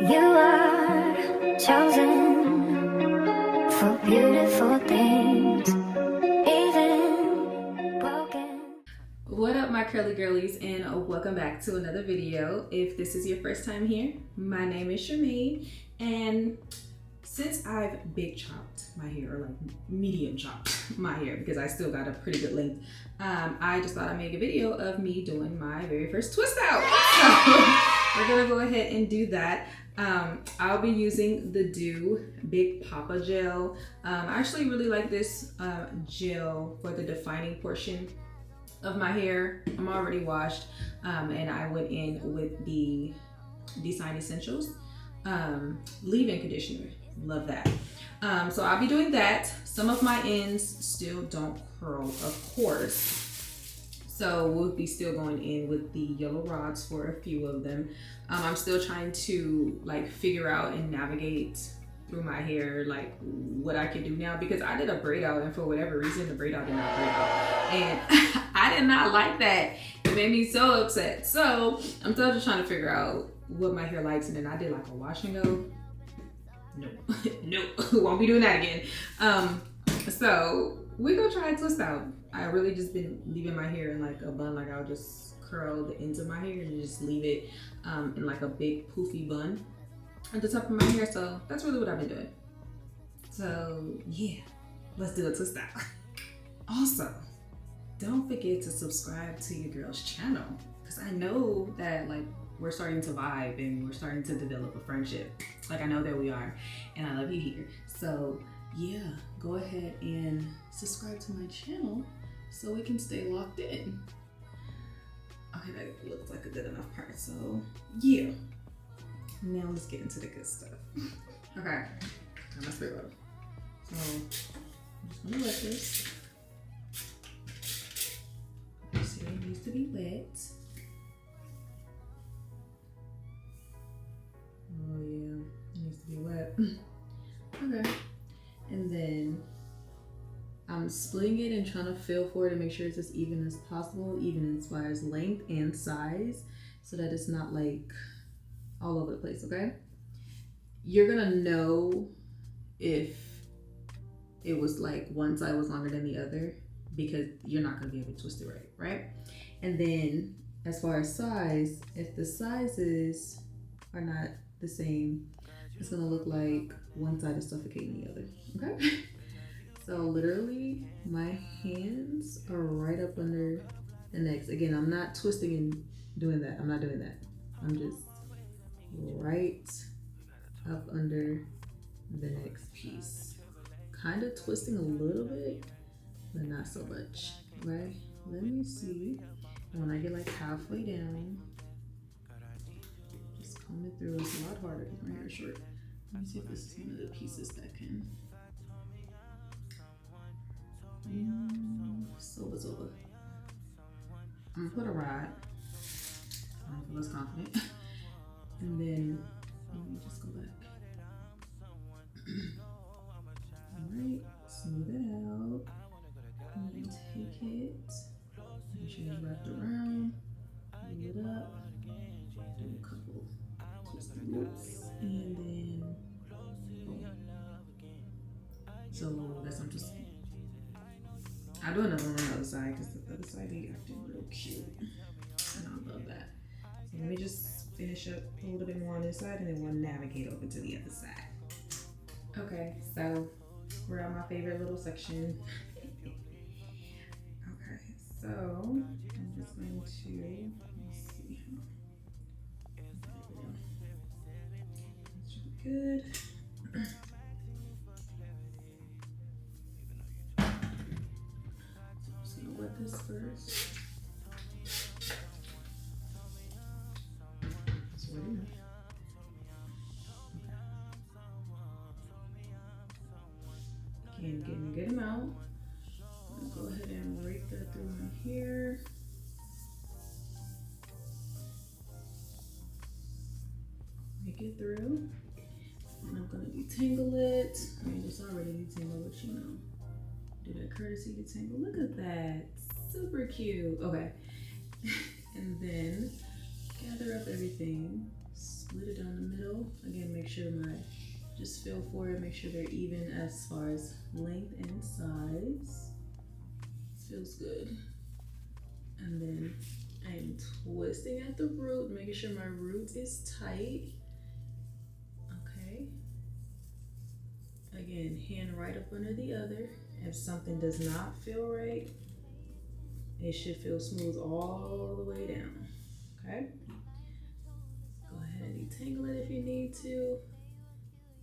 You are chosen for beautiful things, even broken. What up, my curly girlies, and welcome back to another video. If this is your first time here, my name is Shampoo, and since I've big chopped my hair, or like medium chopped my hair, because I still got a pretty good length, I just thought I'd make a video of me doing my very first twist out. So we're gonna go ahead and do that. I'll be using the Doux Big Poppa gel. I actually really like this gel for the defining portion of my hair. I'm already washed, and I went in with the Design Essentials leave-in conditioner. Love that. So I'll be doing that. Some of my ends still don't curl, of course. So we'll be still going in with the yellow rods for a few of them. I'm still trying to like figure out and navigate through my hair, like what I can do now, because I did a braid out and for whatever reason, the braid out did not braid out. And I did not like that. It made me so upset. So I'm still just trying to figure out what my hair likes. And then I did like a wash and go. Nope, won't be doing that again. So we're gonna try a twist out. I really just been leaving my hair in like a bun, like I'll just curl the ends of my hair and just leave it in like a big poofy bun at the top of my hair. So that's really what I've been doing. So yeah, let's do a twist out. Also, don't forget to subscribe to your girl's channel, because I know that like we're starting to vibe and we're starting to develop a friendship. Like I know that we are, and I love you here. So yeah, go ahead and subscribe to my channel so we can stay locked in. Okay, that looks like a good enough part. So yeah, now let's get into the good stuff. Okay, got my spray bottle. So I'm just gonna wet this. See, it needs to be wet. Oh yeah, it needs to be wet. Okay, and then I'm splitting it and trying to feel for it and make sure it's as even as possible, even as far as length and size, so that it's not like all over the place, okay? You're gonna know if it was like one side was longer than the other, because you're not gonna be able to twist it right? And then as far as size, if the sizes are not the same, it's gonna look like one side is suffocating the other, okay? So literally my hands are right up under the necks. Again, I'm not twisting and doing that. I'm not doing that. I'm just right up under the next piece. Kind of twisting a little bit, but not so much, right? Let me see. When I get like halfway down, just comb it through. It's a lot harder because my hair is short. Let me see if this is one of the pieces that can. Silver's over. I'm gonna put a rod. I feel less confident. And then let me just go back. Alright, smooth it out. And then take it. Make sure it's wrapped around. Pull it up. Do a couple twisty loops. And then boom. So that's I'm just. I'll do another one on the other side, because the other side they acting real cute, and I love that. So let me just finish up a little bit more on this side, and then we'll navigate over to the other side. Okay, so we're at my favorite little section. Okay, so I'm just going to, let's see. That should be good. Wet this first. It's wet enough. Okay. Again, getting a good amount. I'm gonna go ahead and rake that through my hair. Make it through. And I'm gonna detangle it. I mean, it's already detangled, but you know. Do that courtesy detangle. Look at that. Super cute. Okay. And then gather up everything, split it down the middle. Again, make sure just feel for it, make sure they're even as far as length and size. This feels good. And then I'm twisting at the root, making sure my root is tight. Okay. Again, hand right up under the other. If something does not feel right, it should feel smooth all the way down. Okay. Go ahead and detangle it if you need to.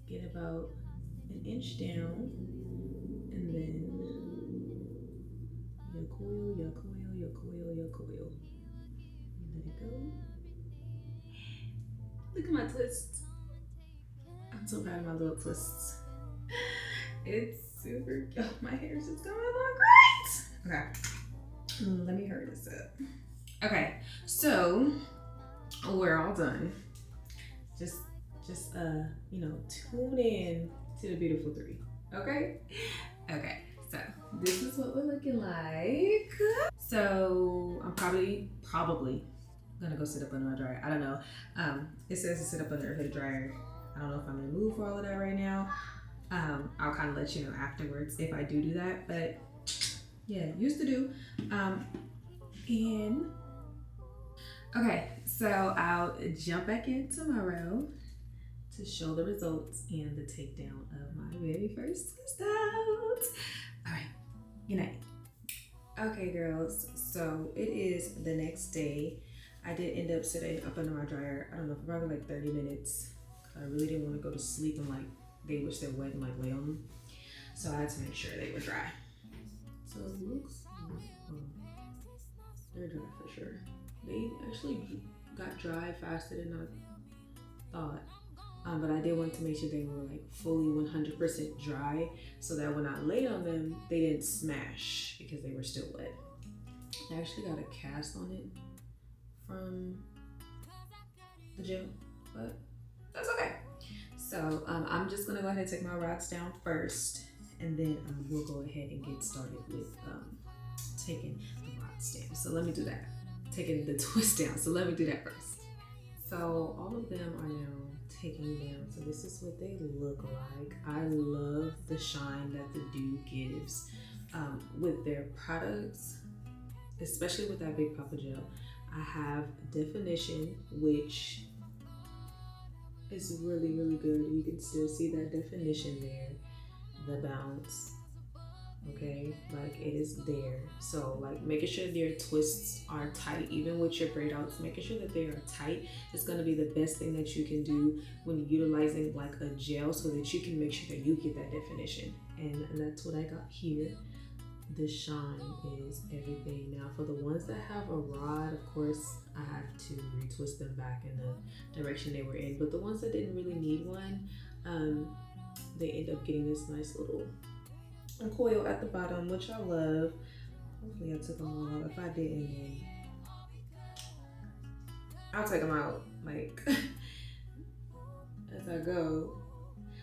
Get about an inch down, and then your coil, your coil, your coil, your coil. Let it go. Look at my twists. I'm so proud of my little twists. It's super, oh, my hair's just going along great. Okay, let me hurry this up. Okay, so we're all done. Just you know, tune in to the beautiful three. Okay. So this is what we're looking like. So I'm probably gonna go sit up under my dryer. I don't know. It says to sit up under a hooded dryer. I don't know if I'm in the mood for all of that right now. I'll kind of let you know afterwards if I do that. But yeah, used to do. And okay, so I'll jump back in tomorrow to show the results and the takedown of my very first twist out. All right, good night. Okay, girls, so it is the next day. I did end up sitting up under my dryer, I don't know, for probably like 30 minutes. I really didn't want to go to sleep and like they wish they wet and like lay on them. So I had to make sure they were dry. So it looks like, they're dry for sure. They actually got dry faster than I thought. But I did want to make sure they were like fully 100% dry so that when I laid on them, they didn't smash because they were still wet. I actually got a cast on it from the gym, but that's okay. So I'm just gonna go ahead and take my rods down first, and then we'll go ahead and get started with taking the rods down. So let me do that. Taking the twist down. So let me do that first. So all of them are now taking down. So this is what they look like. I love the shine that the Doux gives with their products, especially with that Big Poppa gel. I have definition, which is really, really good. You can still see that definition there, the bounce. Okay, like it is there. So like making sure your twists are tight, even with your braid outs, making sure that they are tight is going to be the best thing that you can do when you're utilizing like a gel, so that you can make sure that you get that definition. And that's what I got here. The shine is everything. Now for the ones that have a rod, of course I have to retwist them back in the direction they were in, but the ones that didn't really need one, they end up getting this nice little coil at the bottom, which I love. Hopefully I took them all out. If I didn't, then I'll take them out like as I go.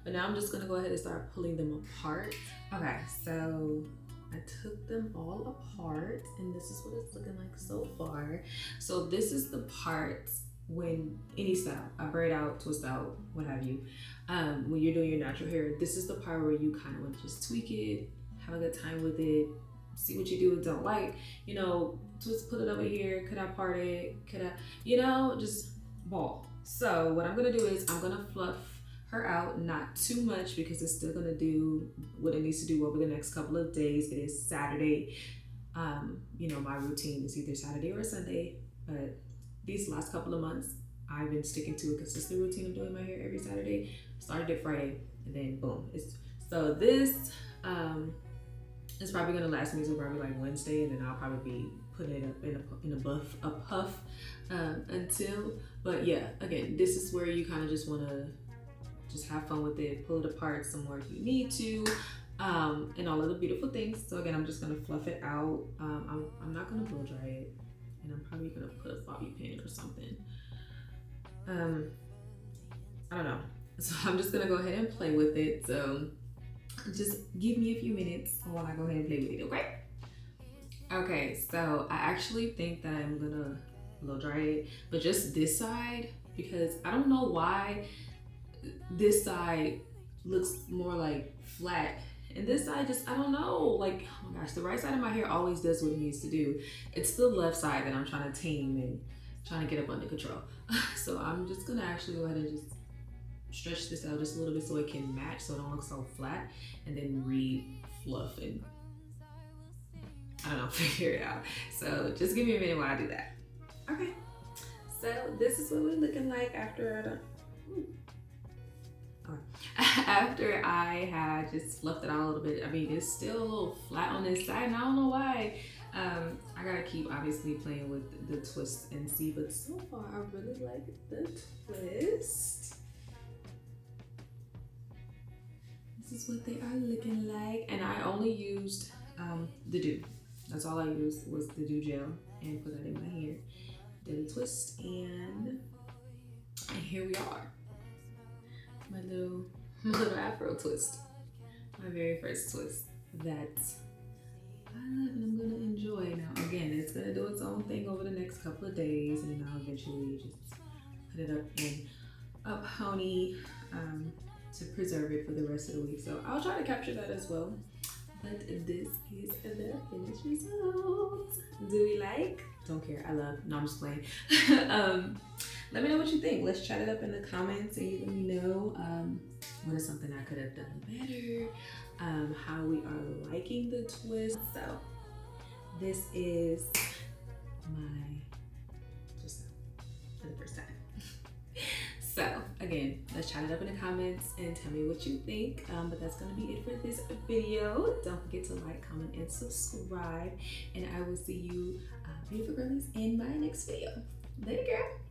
But now I'm just gonna go ahead and start pulling them apart. Okay, so I took them all apart, and this is what it's looking like so far. So this is the part when any style, I braid out, twist out, what have you, when you're doing your natural hair, this is the part where you kind of want to just tweak it, have a good time with it, see what you do and don't like, you know, twist, put it over here, could I part it, could I, you know, just ball. So what I'm gonna do is I'm gonna fluff her out, not too much because it's still gonna do what it needs to do over the next couple of days. It is Saturday. You know, my routine is either Saturday or Sunday, but these last couple of months, I've been sticking to a consistent routine of doing my hair every Saturday. Started it Friday, and then boom. So this is probably gonna last me till probably like Wednesday, and then I'll probably be putting it up in a puff until. But yeah, again, this is where you kind of just wanna just have fun with it, pull it apart some more if you need to, and all of the beautiful things. So again, I'm just gonna fluff it out. I'm not gonna blow dry it. And I'm probably gonna put a bobby pin or something. I don't know. So I'm just gonna go ahead and play with it. So just give me a few minutes while I go ahead and play with it, okay? Okay, so I actually think that I'm gonna blow dry it, but just this side, because I don't know why this side looks more like flat and this side just, I don't know, like, oh my gosh, the right side of my hair always does what it needs to do. It's the left side that I'm trying to tame and trying to get up under control. So I'm just gonna actually go ahead and just stretch this out just a little bit so it can match, so it don't look so flat, and then re-fluff and I don't know, figure it out. So just give me a minute while I do that. Okay, so this is what we're looking like after after I had just fluffed it out a little bit. I mean, it's still a little flat on this side, and I don't know why. I gotta keep obviously playing with the twist and see, but so far I really like the twist. This is what they are looking like, and I only used the Doux. That's all I used was the Doux gel, and put that in my hair. Did a twist, and here we are. My little afro twist. My very first twist that I love and I'm gonna enjoy. Now again, it's gonna do its own thing over the next couple of days, and then I'll eventually just put it up in a pony to preserve it for the rest of the week. So I'll try to capture that as well. But this is the finished result. Do we like? Don't care. I love. No, I'm just playing. Let me know what you think. Let's chat it up in the comments, and you let me know what is something I could have done better, how we are liking the twist. So this is my twist for the first time. So again, let's chat it up in the comments and tell me what you think. But that's gonna be it for this video. Don't forget to like, comment, and subscribe. And I will see you beautiful girlies in my next video. Later, girl.